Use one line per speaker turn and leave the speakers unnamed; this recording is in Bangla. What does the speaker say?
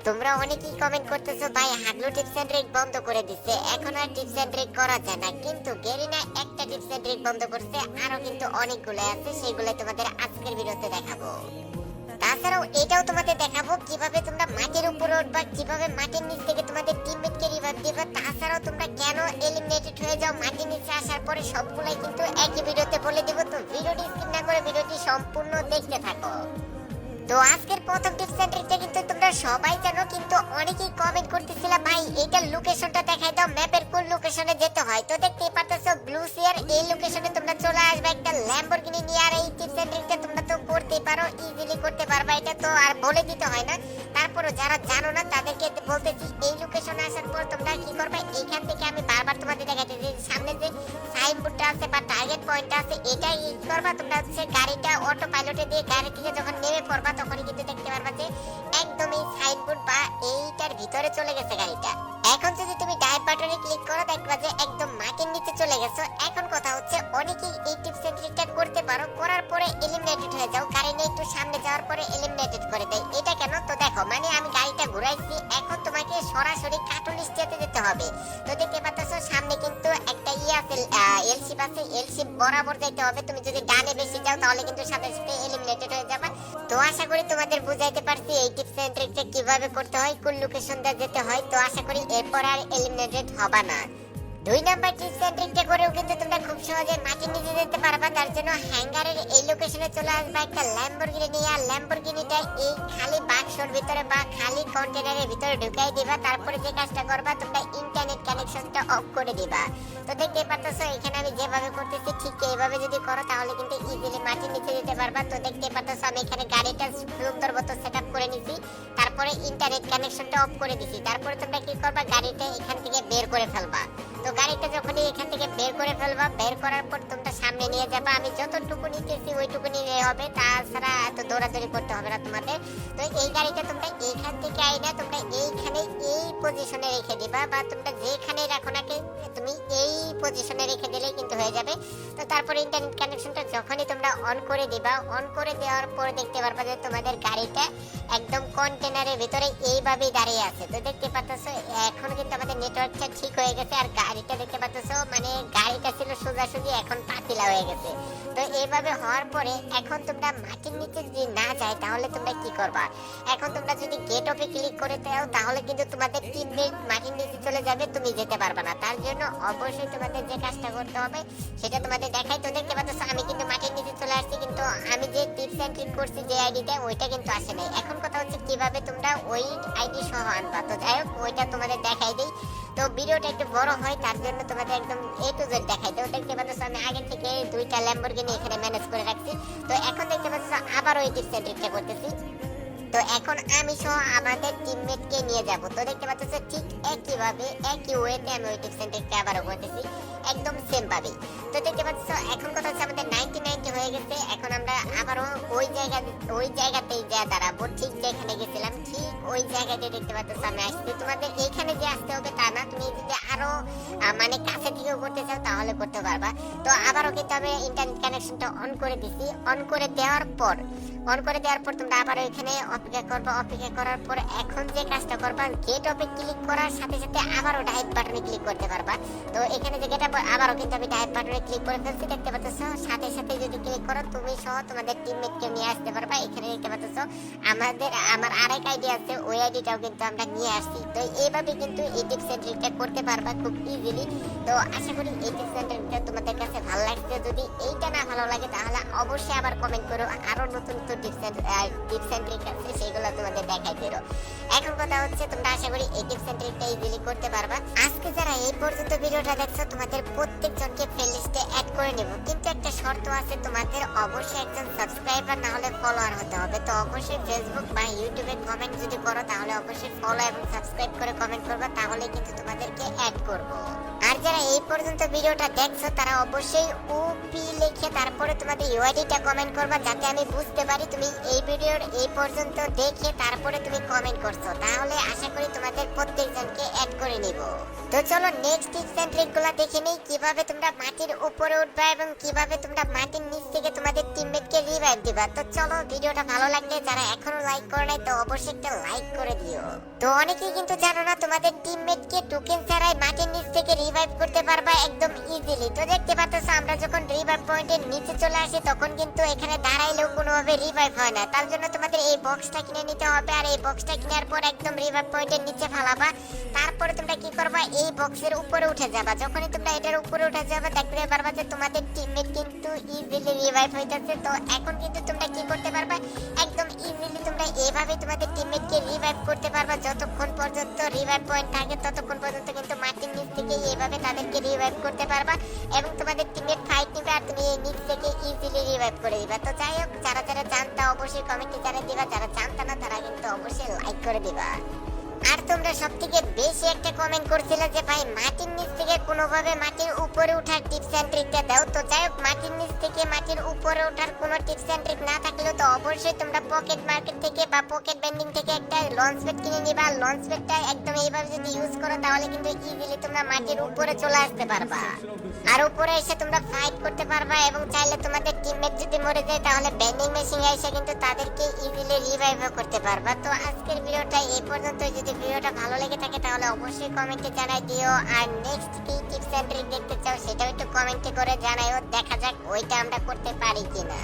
তোমরা অনেকেই কমেন্ট করতেছো ভাই হাগলু টিপস এন্ড ট্রিক বন্ধ করে দিচ্ছে, এখন আর টিপস এন্ড ট্রিক করা যায় না। কিন্তু গেরিনা একটা টিপস এন্ড ট্রিক বন্ধ করছে, আরো কিন্তু অনেকগুলো আছে, সেগুলো তোমাদের আজকের ভিডিওতে দেখাবো। তাছাড়াও এটাও তোমাদের দেখাবো কিভাবে তোমরা মাটির উপরে উঠবা, কিভাবে মাটির নিচ থেকে তোমাদের টিমমেটকে রিভাইভ দিবা। তাছাড়াও তোমরা কেন এলিমিনেটেড হয়ে যাও মাটির নিচে আসার পরে, সবগুলাই কিন্তু একই ভিডিওতে বলে দেব। তো ভিডিওটি স্কিপ না করে ভিডিওটি সম্পূর্ণ দেখতে থাকো। তো আজকের প্রথম টিপস এন্ড ট্রিকটা কিন্তু তোমরা সবাই জানো, কিন্তু অনেকেই কমেন্ট করতেছিল ভাই এইটার লোকেশনটা দেখাই দাও, ম্যাপের কোন লোকেশনে যেতে হয়। তো দেখতেই পারতেছো ব্লু সিয়ার, এই লোকেশনে তোমরা চলে আসবে একটা ল্যাম্বরগিনি নিয়ে। আর এই টিপস এন্ড ট্রিকটা তোমরা তো করতেই পারো, ইজিলি করতে পারবা, এটা তো আর বলে দিতে হয় না। তারপরও যারা জানো না তাদেরকে বলতেছি, এই লোকেশনে আসার পর তোমরা কি করবে, এইখান থেকে আমি বারবার তোমাদের দেখাচ্ছি, সামনে যে সাইনবোর্ডটা আছে বা টার্গেট পয়েন্টটা আছে, এটা ইউজ করবা। তোমরা হচ্ছে গাড়িটা অটো পাইলটে দিয়ে গাড়ি থেকে যখন নেমে পড়বা তখনই কিন্তু দেখতে পারবা যে একদম এই সাইনবোর্ড বা এইটার ভিতরে চলে গেছে গাড়িটা। এখন যদি তুমি ডাইভ বাটনে ক্লিক করো দেখবা যে একদম মাটির নিচে চলে গেছো। এখন কথা হচ্ছে অনেকেই এই টিপস এন্ড ট্রিকটা করতে পারো, করার পরে এলিমিনেটেড হয়ে যাও, গাড়ি নিয়ে একটু সামনে যাওয়ার পরে এলিমিনেটেড করে দেয়। এটা কেন? তো দেখো মানে আমি গাড়িটা ঘুরাইছি, এখন তোমাকে সরাসরি কার্টুনিস্টিয়াতে যেতে হবে। তো দেখতে পাচ্ছো সামনে কিন্তু একটা আছে, এলশিপ আছে, এলশিপ বরাবর যেতে হবে। তুমি যদি ডানে বেশি যাও তাহলে কিন্তু সাথে সাথে এলিমিনেটেড হয়ে যাবে। তো আশা করি তোমাদের বুঝাইতে পারছি এই টিপস এন্ড ট্রিকটা কিভাবে করতে হয়, কোন লোকেশন দিয়ে যেতে হয়। তো আশা করি এরপর আর এলিমিনেটেড হবে না। 2 নাম্বার টিপস এন্ড ট্রিকটা করেও কিন্তু তোমরা খুব সহজে মাটির নিচে যেতে পারবা। তার জন্য হ্যাঙ্গারের এই লোকেশনে চলে আসবে একটা ল্যাম্বরগিনি নিয়ে। আর ল্যাম্বরগিনিটা এই খালি বাক্সর ভিতরে বা খালি কন্টেনারের ভিতরে ঢুকাই দিবা। তারপরে যে কাজটা করবা, তোমরা ইন্টারনেট কানেকশনটা অফ করে দিবা। তো দেখতে পাচ্ছো এখানে আমি যেভাবে করতেছি ঠিক এইভাবে যদি করো তাহলে কিন্তু ইজিলি মাটির নিচে যেতে পারবা। তো দেখতে পাচ্ছো আমি এখানে গাড়িটা সুন্দর মতো সেটআপ করে নিছি, তারপরে ইন্টারনেট কানেকশনটা অফ করে দিছি। তারপরে তোমরা কি করবা, গাড়িটা এখান থেকে বের করে ফেলবা। তো গাড়িটা যখনই এখান থেকে বের করে ফেলবা, বের করার পর তোমরা সামনে নিয়ে যাবা। আমি যতটুকু নিতেছি ওইটুকু নিয়ে হবে, তাছাড়া এত দৌড়াদৌড়ি করতে হবে না তোমাদের। তো এই গাড়িটা তোমরা এইখান থেকে আইনা তোমরা এইখানে এই পজিশনে রেখে দিবা, বা তোমরা যেখানে রাখো না তুমি এই পজিশনে রেখে দিলেই কিন্তু হয়ে যাবে। তো তারপরে ইন্টারনেট কানেকশনটা যখনই তোমরা অন করে দিবা, অন করে দেওয়ার পর দেখতে পারবা যে তোমাদের গাড়িটা একদম কন্টেনারের ভিতরে এইভাবেই দাঁড়িয়ে আছে। তো দেখতে পাচ্ছো এখন কিন্তু আমাদের নেটওয়ার্কটা ঠিক হয়ে গেছে। আর গাড়িটা দেখতে পাচ্ছো মানে গাড়িটা ছিল সোজাসুজি, এখন পাতিলা হয়ে গেছে। তো এইভাবে হওয়ার পরে এখন তোমরা মাটির নিচে যদি না যায় তাহলে তোমরা কি করবা, এখন তোমরা যদি গেট অফে ক্লিক করে দাও তাহলে কিন্তু তোমাদের টিমমেট মাটির নিচে চলে যাবে, তুমি যেতে পারবে না। তার জন্য অবশ্যই তোমাদের যে কাজটা করতে হবে সেটা তোমাদের দেখাই। তো দেখতে পাচ্ছ আমি কিন্তু মাটির নিচে চলে আসছি, কিন্তু আমি যে টিপস এন্ড ট্রিক করছি যে আইডিটা ওইটা কিন্তু আসে নাই। এখন কথা হচ্ছে কিভাবে তোমরা ওই আইডি সহ আনবা। তো যাই হোক ওইটা তোমাদের দেখাই দিই। তো ভিডিওটা একটু বড় হয় তার জন্য তোমাদের একদম এ টু জেড দেখাই। তো দেখতে পাচ্ছ আমি আগে থেকে 2টা ল্যাম্বরগিনি এখানে ম্যানেজ করে রাখছি। তো এখন দেখতে পাচ্ছ আবার ওই টিপস এন্ড ট্রিকটা করতেছি। তো এখন আমি সহ আমাদের টিমমেটকে নিয়ে যাব। তো দেখতে পাচ্ছ ঠিক একইভাবে একই ওয়েতে আমি ওই টিপস এন্ড ট্রিকটা আবারও করতেছি, একদম সেম ভাবে। তো দেখতে পাচ্ছ এখন কথা হচ্ছে আমাদের 90 হয়ে গেছে। এখন আমরা আবারও ওই জায়গাতেই যা দাঁড়াবো, ঠিক যেখানে গেছিলাম ঠিক ওই জায়গাতে দেখতে পাচ্ছ আমি আসছি। তোমাদের এইখানে যে আসতে হবে তা না, তুমি যদি আরো মানে কাছে থেকেও করতে চাও তাহলে করতে পারবা। তো আবারও কিন্তু আমি ইন্টারনেট কানেকশনটা অন করে দিছি। অন করে দেওয়ার পর তোমরা আবার এখানে অপেক্ষা করবা। অপেক্ষা করার পর এখন যে কাজটা করবা, গেট অফে ক্লিক করার সাথে সাথে আবারও ডাইভ বাটনে ক্লিক করতে পারবা। তো এখানে যে গেট অফ আবারও কিন্তু আমি ডাইভ বাটনে ক্লিক করে ফেলছি, দেখতে পাচ্ছ সাথে সাথে যদি ক্লিক করো তুমি সহ তোমাদের টিমমেটকে নিয়ে আসতে পারবা। এখানে দেখতে পাচ্ছ আমার আরেক আইডি আছে, ওই আইডিটাও কিন্তু আমরা নিয়ে আসছি। তো এইভাবে কিন্তু এই টিপস এন্ড ট্রিকটা করতে পারবা খুব ইজিলি। তো আশা করি এই টিপস এন্ড ট্রিকটা তোমাদের কাছে ভালো লাগছে। যদি এইটা না ভালো লাগে তাহলে অবশ্যই আবার কমেন্ট করো, আরো নতুন টিপস এন্ড ট্রিক আছে সেগুলো তোমাদের দেখাই দেব। এখন কথা হচ্ছে তোমরা আশা করি এই টিপস এন্ড ট্রিকটা ইজিলি করতে পারবা। আজকে যারা এই পর্যন্ত ভিডিওটা দেখছো তোমাদের প্রত্যেকজনকে ফ্রেন্ড লিস্টে অ্যাড করে নেব, কিন্তু একটা শর্ত আছে, তোমাদের অবশ্যই একজন সাবস্ক্রাইবার না হলে ফলোয়ার হতে হবে। তো অবশ্যই ফেসবুক বা ইউটিউবে কমেন্ট যদি করো তাহলে অবশ্যই ফলো এবং সাবস্ক্রাইব করে কমেন্ট করবা, তাহলে কিন্তু তোমাদেরকে অ্যাড করব। আর যারা এই পর্যন্ত ভিডিওটা দেখছো তারা অবশ্যই ওপি লিখে তারপরে তোমাদের ইউআইডিটা কমেন্ট করবা, যাতে আমি বুঝতে পারি তুমি এই ভিডিওর এই পর্যন্ত দেখে তারপরে তুমি কমেন্ট করছো। তাহলে আশা করি তোমাদের প্রত্যেকজনকে অ্যাড করে নিব। তো চলো নেক্সট টিপস এন্ড ট্রিক গুলা দেখে নেই কিভাবে তোমরা মাটির উপরে উঠবা এবং কিভাবে তোমরা মাটির নিচ থেকে তোমাদের টিমমেটকে রিভাইভ দিবা। তো চলো ভিডিওটা ভালো লাগলে যারা এখনো লাইক করে নাই তো অবশ্যই একটা লাইক করে দিও। তো অনেকেই কিন্তু জানো না তোমাদের টিমমেটকে টোকেন ছাড়াই মাটির নিচ থেকে রিভাইভ করতে পারবা একদম ইজিলি। তো দেখতে পাচ্ছ আমরা যখন রিভাইভ পয়েন্টের নিচে চলে আসি তখন কিন্তু এখানে দাঁড়াইলেও কোনোভাবে রিভাইভ হয় না। তার জন্য তোমাদের এই বক্সটা কিনে নিতে হবে, আর এই বক্সটা কেনার পর একদম রিভাইভ পয়েন্টের নিচে ফালাবা। তারপরে তোমরা কি করবা, এই বক্সের উপরে উঠে যাবা। যখনই তোমরা এটার উপরে উঠে যাবে দেখতে পারবা যে তোমাদের টিমমেট কিন্তু ইজিলি রিভাইভ হইতাছে। তো এখন কিন্তু তোমরা কি করতে পারবা, একদম ইজিলি তোমরা এইভাবে তোমাদের টিমমেটকে রিভাইভ করতে পারবা। যতক্ষণ পর্যন্ত রিভাইভ পয়েন্ট থাকে ততক্ষণ পর্যন্ত কিন্তু মাটির নিচ থেকে এইভাবে তাদেরকে রিভাইভ করতে পারবা এবং তোমাদের টিমমেট ফাইট নিবে আর তুমি এই নিচ থেকে ইজিলি রিভাইভ করে দিবা। তো যাই হোক, যারা যারা জানতা অবশ্যই কমেন্টে জানিয়ে দিবা, যারা জানতা না তারা কিন্তু অবশ্যই লাইক করে দিবা। আর তোমরা সবথেকে বেশি একটা কমেন্ট করছিলে যে ভাই মাটির নিচ থেকে কোনোভাবে মাটির উপরে ওঠার টিপস এন্ড ট্রিকটা দাও। তো যাই হোক, মাটির নিচ থেকে মাটির উপরে ওঠার কোনো টিপস এন্ড ট্রিক না থাকলেও তো অবশ্যই তোমরা পকেট মার্কেট থেকে বা পকেট বেন্ডিং থেকে একটা লঞ্চ প্যাড কিনে নিবা। লঞ্চ প্যাডটা একদম এইভাবে যদি ইউজ করো তাহলে কিন্তু ইজিলি তোমরা মাটির উপরে চলে আসতে পারবা আর উপরে এসে তোমরা ফাইট করতে পারবা এবং চাইলে তোমাদের টিমমেট যদি মরে যায় তাহলে বেন্ডিং মেশিন এসে কিন্তু তাদেরকে ইজিলি রিভাইভ করতে পারবা। তো আজকের ভিডিওটা এই পর্যন্ত। যদি ভিডিওটা ভালো লেগে থাকে তাহলে অবশ্যই কমেন্টে জানাই দিও, আর নেক্সট কি টিপস এন্ড ট্রিক দেখতে চাও সেটাও একটু কমেন্টে করে জানাইও, দেখা যাক ওইটা আমরা করতে পারি কিনা।